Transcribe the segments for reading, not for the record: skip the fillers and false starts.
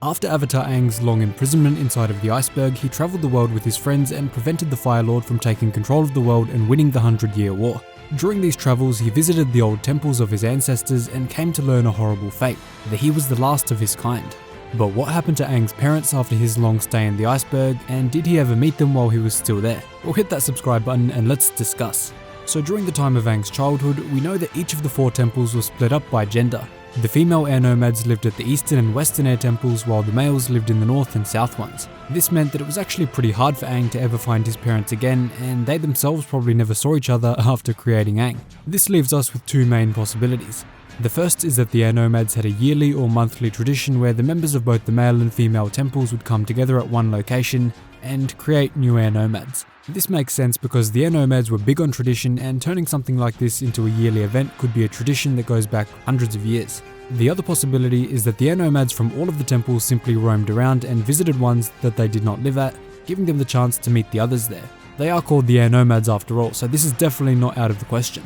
After Avatar Aang's long imprisonment inside of the iceberg, he travelled the world with his friends and prevented the firelord from taking control of the world and winning the 100-Year War. During these travels, he visited the old temples of his ancestors and came to learn a horrible fate, that he was the last of his kind. But what happened to Aangs' parents after his long stay in the iceberg, and did he ever meet them while he was still there? Well, hit that subscribe button and let's discuss. So during the time of Aangs' childhood, we know that each of the 4 temples was split up by gender. The female air nomads lived at the eastern and western air temples, while the males lived in the north and south ones. This meant that it was actually pretty hard for Aang to ever find his parents again, and they themselves probably never saw each other after creating Aang. This leaves us with 2 main possibilities. The first is that the air nomads had a yearly or monthly tradition where the members of both the male and female temples would come together at one location and create new air nomads. This makes sense because the air nomads were big on tradition, and turning something like this into a yearly event could be a tradition that goes back hundreds of years. The other possibility is that the air nomads from all of the temples simply roamed around and visited ones that they did not live at, giving them the chance to meet the others there. They are called the air nomads after all, so this is definitely not out of the question.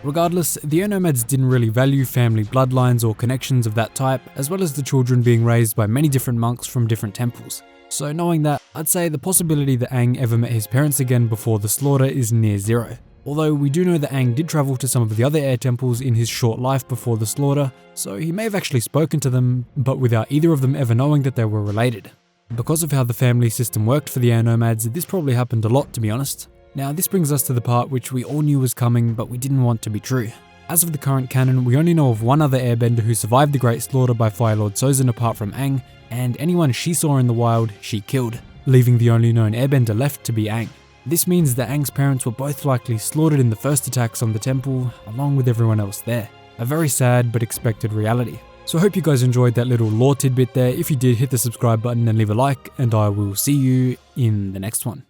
Regardless, the air nomads didn't really value family bloodlines or connections of that type, as well as the children being raised by many different monks from different temples. So knowing that, I'd say the possibility that Aang ever met his parents again before the slaughter is near zero. Although we do know that Aang did travel to some of the other air temples in his short life before the slaughter, so he may have actually spoken to them, but without either of them ever knowing that they were related. Because of how the family system worked for the air nomads, this probably happened a lot, to be honest. Now this brings us to the part which we all knew was coming, but we didn't want to be true. As of the current canon, we only know of one other airbender who survived the Great Slaughter by Firelord Sozin apart from Aang, and anyone she saw in the wild, she killed, leaving the only known airbender left to be Aang. This means that Aang's parents were both likely slaughtered in the first attacks on the temple, along with everyone else there. A very sad but expected reality. So I hope you guys enjoyed that little lore tidbit there. If you did, hit the subscribe button and leave a like, and I will see you in the next one.